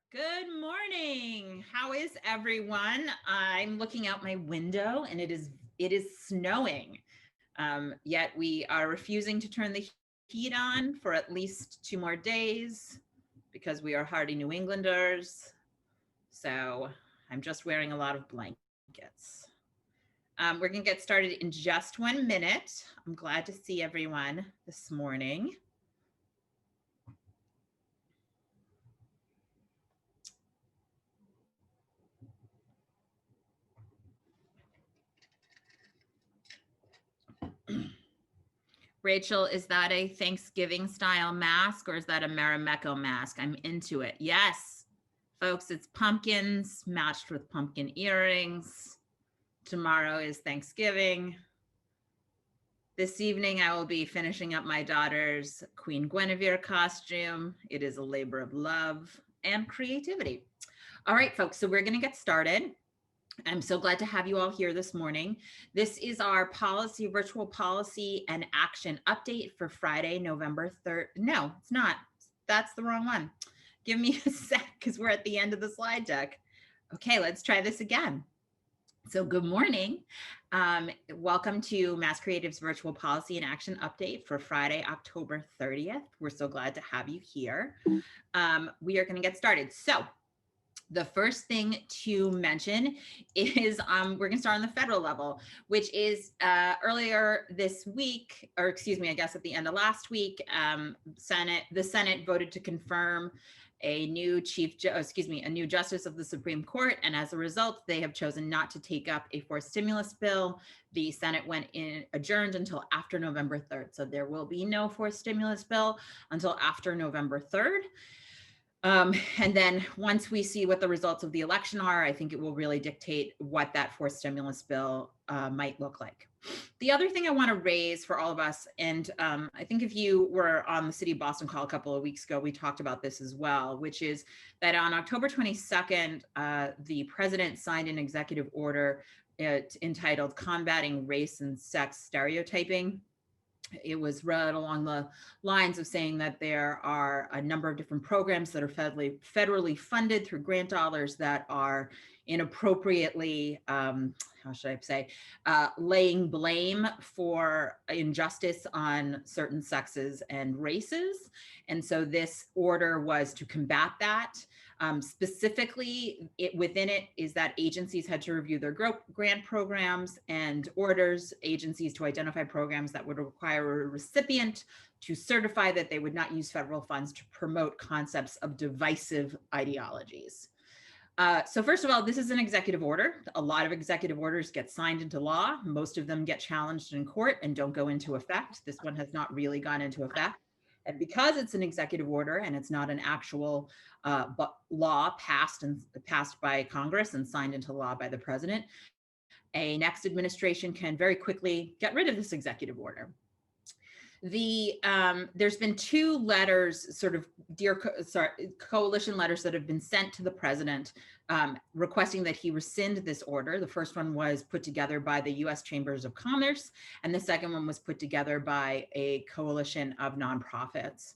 Good morning. How is everyone? I'm looking out my window and it is snowing. Yet we are refusing to turn the heat on for at least 2 more days because we are hardy New Englanders. So I'm just wearing a lot of blankets. We're going to get started in just 1 minute. I'm glad to see everyone this morning. Rachel, is that a Thanksgiving style mask or is that a Marimekko mask? I'm into it. Yes, folks, it's pumpkins matched with pumpkin earrings. Tomorrow is Thanksgiving. This evening, I will be finishing up my daughter's Queen Guinevere costume. It is a labor of love and creativity. All right, folks, so we're going to get started. I'm so glad to have you all here this morning. This is our virtual policy and action update for Friday, November 3rd. No, it's not. That's the wrong one. Give me a sec because we're at the end of the slide deck. Okay, let's try this again. So good morning. Welcome to Mass Creative's virtual policy and action update for Friday, October 30th. We're so glad to have you here. We are going to get started. So the first thing to mention is we're going to start on the federal level, which is earlier this week, or excuse me, I guess at the end of last week, the Senate voted to confirm a new a new justice of the Supreme Court. And as a result, they have chosen not to take up a forced stimulus bill. The Senate adjourned until after November 3rd. So there will be no forced stimulus bill until after November 3rd. And then once we see what the results of the election are, I think it will really dictate what that forced stimulus bill might look like. The other thing I want to raise for all of us, and I think if you were on the City of Boston call a couple of weeks ago, we talked about this as well, which is that on October 22nd, the president signed an executive order entitled Combating Race and Sex Stereotyping. It was read along the lines of saying that there are a number of different programs that are federally funded through grant dollars that are inappropriately, how should I say, laying blame for injustice on certain sexes and races. And so this order was to combat that. Specifically, within it is that agencies had to review their grant programs and orders agencies to identify programs that would require a recipient to certify that they would not use federal funds to promote concepts of divisive ideologies. So first of all, this is an executive order. A lot of executive orders get signed into law. Most of them get challenged in court and don't go into effect. This one has not really gone into effect. And because it's an executive order and it's not an actual law passed by Congress and signed into law by the president, a next administration can very quickly get rid of this executive order. There's been two letters, coalition letters that have been sent to the president requesting that he rescind this order. The first one was put together by the U.S. Chambers of Commerce, and the second one was put together by a coalition of nonprofits.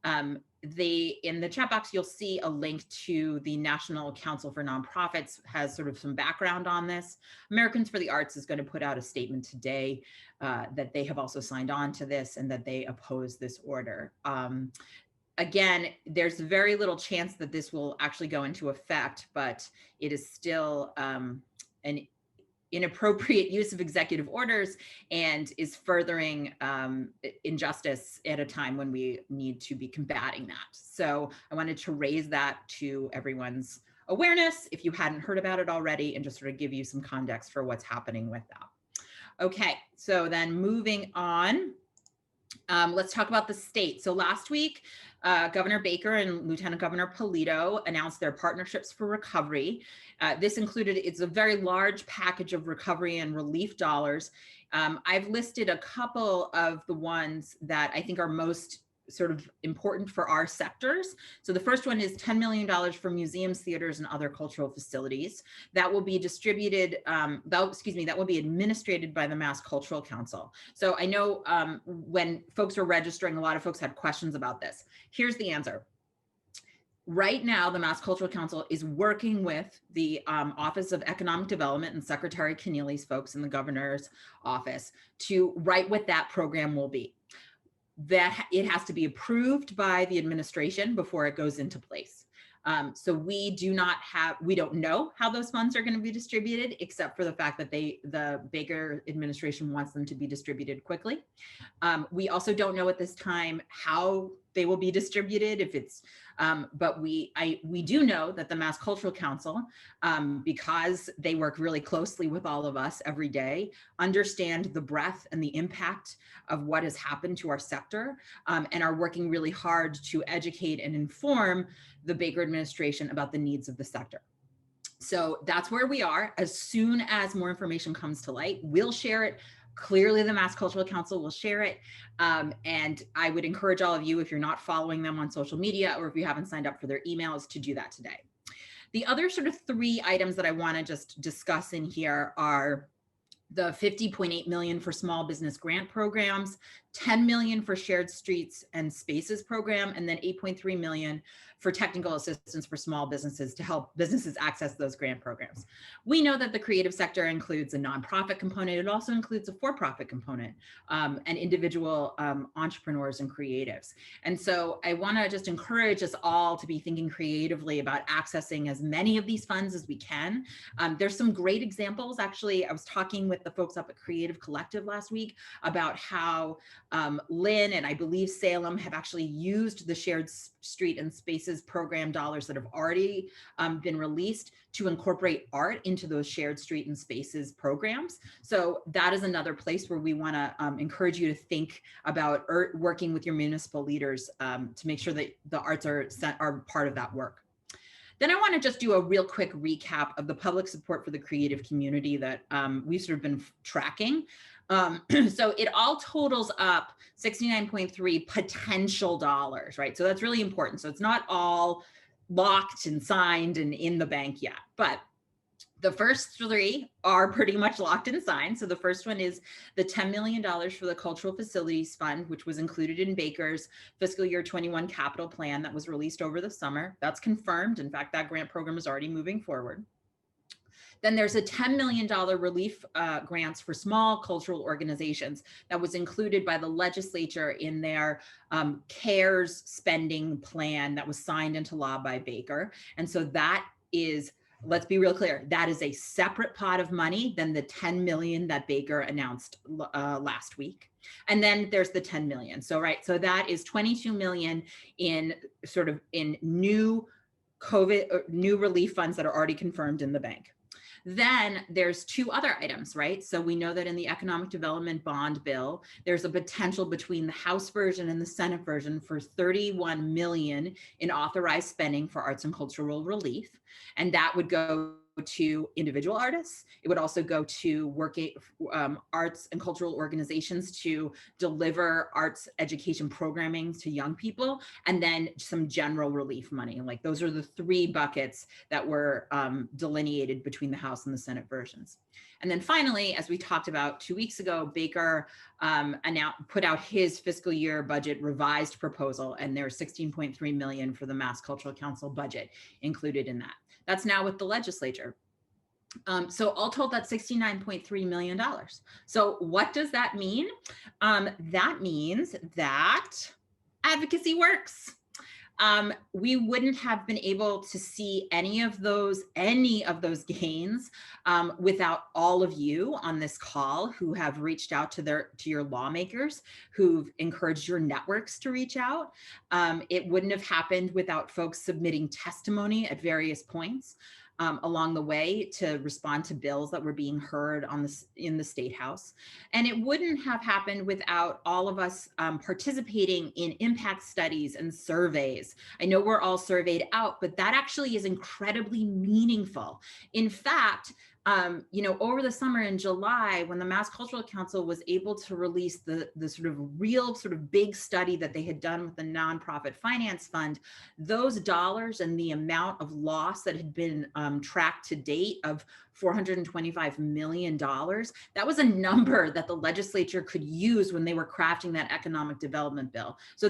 In the chat box, you'll see a link to the National Council for Nonprofits, has sort of some background on this. Americans for the Arts is going to put out a statement today that they have also signed on to this and that they oppose this order. Again, there's very little chance that this will actually go into effect, but it is still an inappropriate use of executive orders and is furthering injustice at a time when we need to be combating that. So I wanted to raise that to everyone's awareness if you hadn't heard about it already, and just sort of give you some context for what's happening with that. Okay, so then moving on. Let's talk about the state. So last week, Governor Baker and Lieutenant Governor Polito announced their partnerships for recovery. This included, it's a very large package of recovery and relief dollars. I've listed a couple of the ones that I think are most sort of important for our sectors. So the first one is $10 million for museums, theaters, and other cultural facilities. That will be distributed, that will be administrated by the Mass Cultural Council. So I know when folks were registering, a lot of folks had questions about this. Here's the answer. Right now, the Mass Cultural Council is working with the Office of Economic Development and Secretary Keneally's folks in the governor's office to write what that program will be. That it has to be approved by the administration before it goes into place. So we don't know how those funds are going to be distributed, except for the fact that the Baker administration wants them to be distributed quickly. We also don't know at this time how they will be distributed, if it's, but we do know that the Mass Cultural Council, because they work really closely with all of us every day, understand the breadth and the impact of what has happened to our sector, and are working really hard to educate and inform the Baker administration about the needs of the sector. So that's where we are. As soon as more information comes to light, we'll share it. Clearly, the Mass Cultural Council will share it. And I would encourage all of you, if you're not following them on social media or if you haven't signed up for their emails, to do that today. The other sort of 3 items that I want to just discuss in here are the $50.8 million for small business grant programs, $10 million for shared streets and spaces program, and then $8.3 million for technical assistance for small businesses to help businesses access those grant programs. We know that the creative sector includes a nonprofit component. It also includes a for-profit component, and individual entrepreneurs and creatives. And so I want to just encourage us all to be thinking creatively about accessing as many of these funds as we can. There's some great examples. Actually, I was talking with the folks up at Creative Collective last week about how Lynn and I believe Salem have actually used the shared street and spaces program dollars that have already been released to incorporate art into those shared street and spaces programs. So that is another place where we want to encourage you to think about working with your municipal leaders to make sure that the arts are part of that work. Then I want to just do a real quick recap of the public support for the creative community that we've sort of been tracking. So it all totals up 69.3 potential dollars, right? So that's really important. So it's not all locked and signed and in the bank yet, but the first 3 are pretty much locked and signed. So the first one is the $10 million for the Cultural Facilities Fund, which was included in Baker's fiscal year 21 capital plan that was released over the summer. That's confirmed. In fact, that grant program is already moving forward. Then there's a $10 million relief grants for small cultural organizations that was included by the legislature in their CARES spending plan that was signed into law by Baker. And so that is, let's be real clear, that is a separate pot of money than the 10 million that Baker announced last week. And then there's the 10 million. So, right, so that is 22 million in sort of in new COVID, new relief funds that are already confirmed in the bank. Then there's 2 other items, right? So we know that in the economic development bond bill, there's a potential between the House version and the Senate version for 31 million in authorized spending for arts and cultural relief. And that would go to individual artists. It would also go to working arts and cultural organizations to deliver arts education programming to young people, and then some general relief money. Like those are the 3 buckets that were delineated between the House and the Senate versions. And then finally, as we talked about 2 weeks ago, Baker put out his fiscal year budget revised proposal, and there's 16.3 million for the Mass Cultural Council budget included in that. That's now with the legislature. So all told, that's $69.3 million. So what does that mean? That means that advocacy works. We wouldn't have been able to see any of those gains without all of you on this call who have reached out to your lawmakers, who've encouraged your networks to reach out. It wouldn't have happened without folks submitting testimony at various points along the way to respond to bills that were being heard in the State House. And it wouldn't have happened without all of us participating in impact studies and surveys. I know we're all surveyed out, but that actually is incredibly meaningful. In fact, over the summer in July, when the Mass Cultural Council was able to release the sort of real sort of big study that they had done with the Nonprofit Finance Fund, those dollars and the amount of loss that had been tracked to date of $425 million. That was a number that the legislature could use when they were crafting that economic development bill. So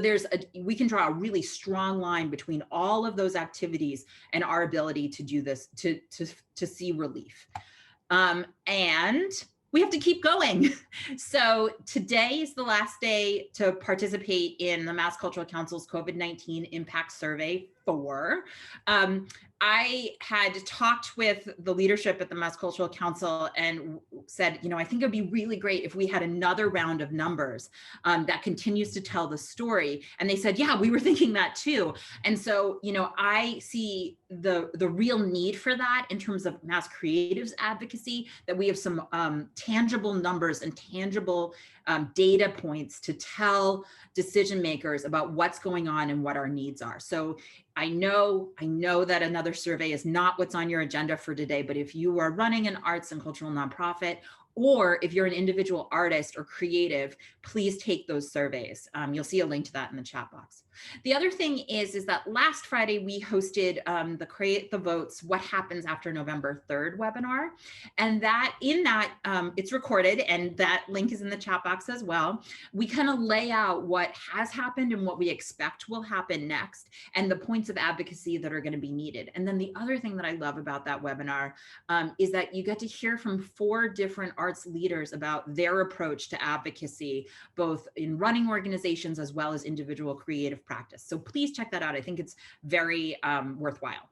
we can draw a really strong line between all of those activities and our ability to do this, to see relief. And we have to keep going. So today is the last day to participate in the Mass Cultural Council's COVID-19 Impact Survey 4. I had talked with the leadership at the Mass Cultural Council and said, I think it'd be really great if we had another round of numbers that continues to tell the story. And they said, yeah, we were thinking that too. And so, I see the real need for that in terms of Mass Creatives advocacy, that we have some tangible numbers and tangible data points to tell decision makers about what's going on and what our needs are. So I know that another survey is not what's on your agenda for today, but if you are running an arts and cultural nonprofit, or if you're an individual artist or creative, please take those surveys. You'll see a link to that in the chat box. The other thing is that last Friday we hosted the Create the Votes, What Happens After November 3rd webinar. And it's recorded, and that link is in the chat box as well. We kind of lay out what has happened and what we expect will happen next, and the points of advocacy that are going to be needed. And then the other thing that I love about that webinar is that you get to hear from 4 different arts leaders about their approach to advocacy, both in running organizations as well as individual creative practice. So please check that out. I think it's very worthwhile.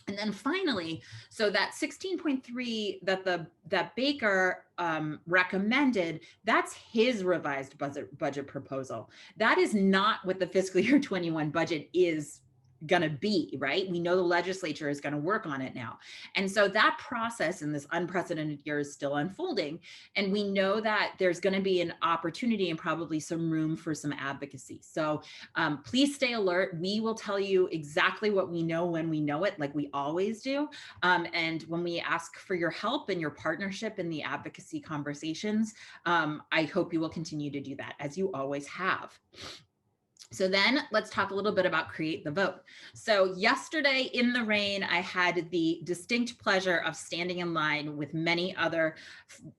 And then finally, so that 16.3 that Baker recommended, that's his revised budget proposal. That is not what the fiscal year 21 budget is going to be, right? We know the legislature is going to work on it now. And so that process in this unprecedented year is still unfolding. And we know that there's going to be an opportunity and probably some room for some advocacy. So please stay alert. We will tell you exactly what we know when we know it, like we always do. And when we ask for your help and your partnership in the advocacy conversations, I hope you will continue to do that, as you always have. So then let's talk a little bit about Create the Vote. So yesterday in the rain, I had the distinct pleasure of standing in line with many other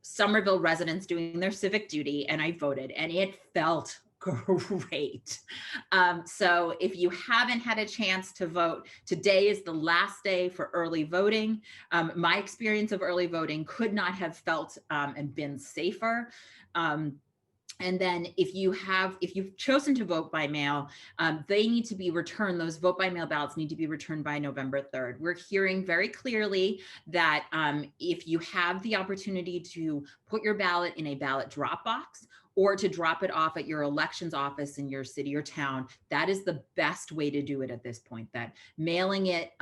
Somerville residents doing their civic duty, and I voted, and it felt great. So if you haven't had a chance to vote, today is the last day for early voting. My experience of early voting could not have felt and been safer. And then if you've chosen to vote by mail, they need to be returned. Those vote by mail ballots need to be returned by November 3rd. We're hearing very clearly that if you have the opportunity to put your ballot in a ballot drop box, or to drop it off at your elections office in your city or town, that is the best way to do it at this point. That mailing it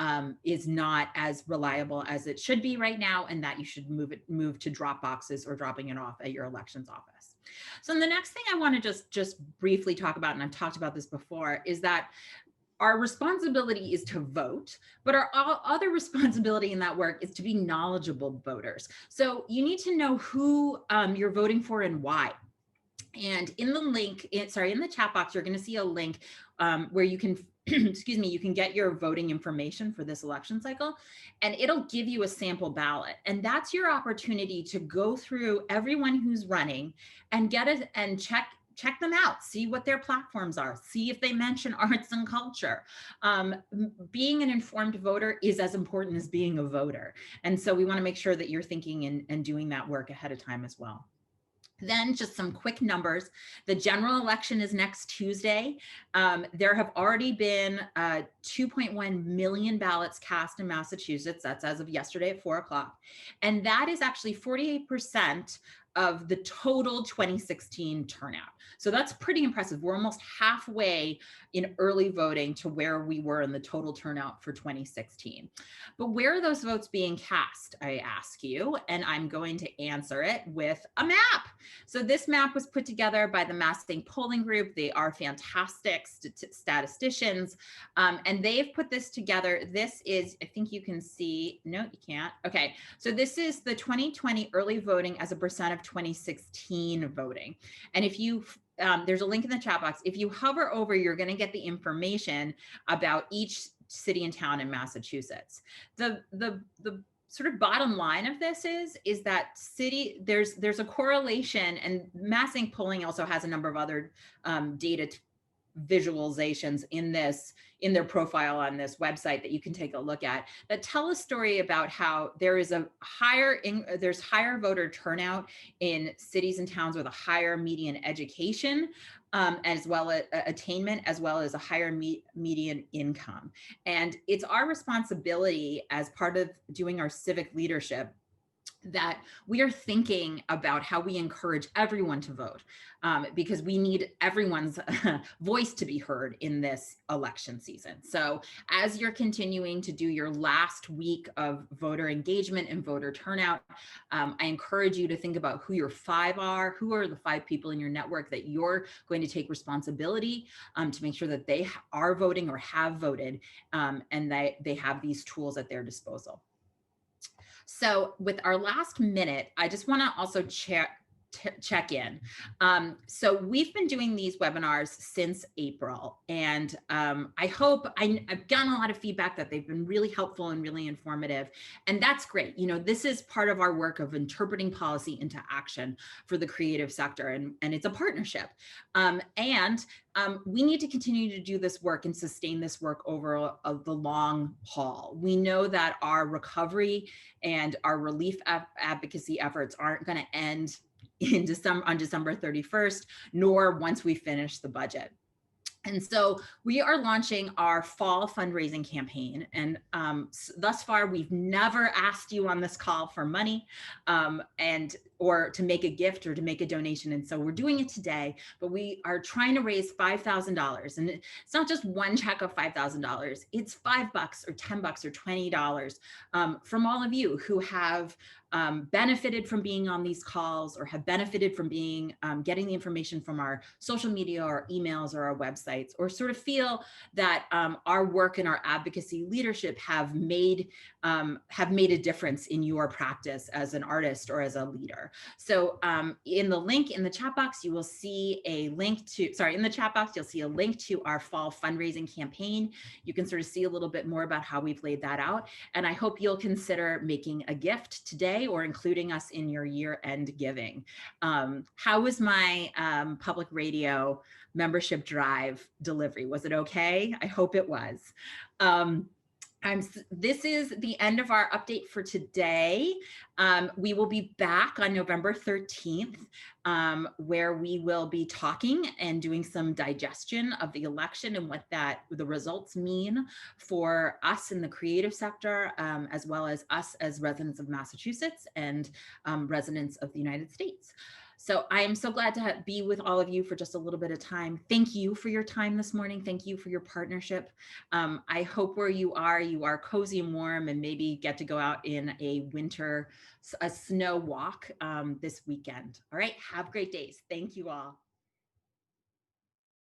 is not as reliable as it should be right now, and that you should move to drop boxes or dropping it off at your elections office. So the next thing I want to just briefly talk about, and I've talked about this before, is that our responsibility is to vote, but our other responsibility in that work is to be knowledgeable voters. So you need to know who you're voting for and why. And in the link, in the chat box, you're going to see a link where you can, you can get your voting information for this election cycle, and it'll give you a sample ballot. And that's your opportunity to go through everyone who's running and get it and check them out, see what their platforms are, see if they mention arts and culture. Being an informed voter is as important as being a voter. And so we want to make sure that you're thinking and doing that work ahead of time as well. Then just some quick numbers. The general election is next Tuesday. There have already been 2.1 million ballots cast in Massachusetts. That's as of yesterday at 4 o'clock. And that is actually 48% of the total 2016 turnout. So that's pretty impressive. We're almost halfway in early voting to where we were in the total turnout for 2016. But where are those votes being cast, I ask you, and I'm going to answer it with a map. So this map was put together by the Massing Polling Group. They are fantastic statisticians, and they've put this together. This is, I think you can see, no, you can't. Okay, so this is the 2020 early voting as a percent of 2016 voting. And if you, there's a link in the chat box. If you hover over, you're going to get the information about each city and town in Massachusetts. The sort of bottom line of this is that there's a correlation, and Massink polling also has a number of other data visualizations in their profile on this website that you can take a look at, that tell a story about how there's higher voter turnout in cities and towns with a higher median education, as well as attainment, as well as a higher median income. And it's our responsibility as part of doing our civic leadership that we are thinking about how we encourage everyone to vote, because we need everyone's voice to be heard in this election season. So as you're continuing to do your last week of voter engagement and voter turnout, I encourage you to think about who your five are, who are the five people in your network that you're going to take responsibility to make sure that they are voting or have voted, and they have these tools at their disposal. So with our last minute, I just want to also check in. So we've been doing these webinars since April, and I hope I've gotten a lot of feedback that they've been really helpful and really informative, and that's great. You know, this is part of our work of interpreting policy into action for the creative sector, and it's a partnership. We need to continue to do this work and sustain this work over the long haul. We know that our recovery and our relief advocacy efforts aren't going to end on December 31st, nor once we finish the budget. And so we are launching our fall fundraising campaign. And thus far, we've never asked you on this call for money or to make a gift or to make a donation. And so we're doing it today, but we are trying to raise $5,000. And it's not just one check of $5,000. It's $5 or $10 or $20 from all of you who have benefited from being on these calls, or have benefited from getting the information from our social media or emails or our websites, or sort of feel that our work and our advocacy leadership have made a difference in your practice as an artist or as a leader. So in the link in the chat box, you will see a link to, in the chat box, you'll see a link to our fall fundraising campaign. You can sort of see a little bit more about how we've laid that out. And I hope you'll consider making a gift today or including us in your year-end giving. How was my public radio membership drive delivery? Was it okay? I hope it was. This is the end of our update for today. We will be back on November 13th, where we will be talking and doing some digestion of the election and what the results mean for us in the creative sector, as well as us as residents of Massachusetts and residents of the United States. So I am so glad to be with all of you for just a little bit of time. Thank you for your time this morning. Thank you for your partnership. I hope where you are cozy and warm, and maybe get to go out in a snow walk this weekend. All right, have great days. Thank you all.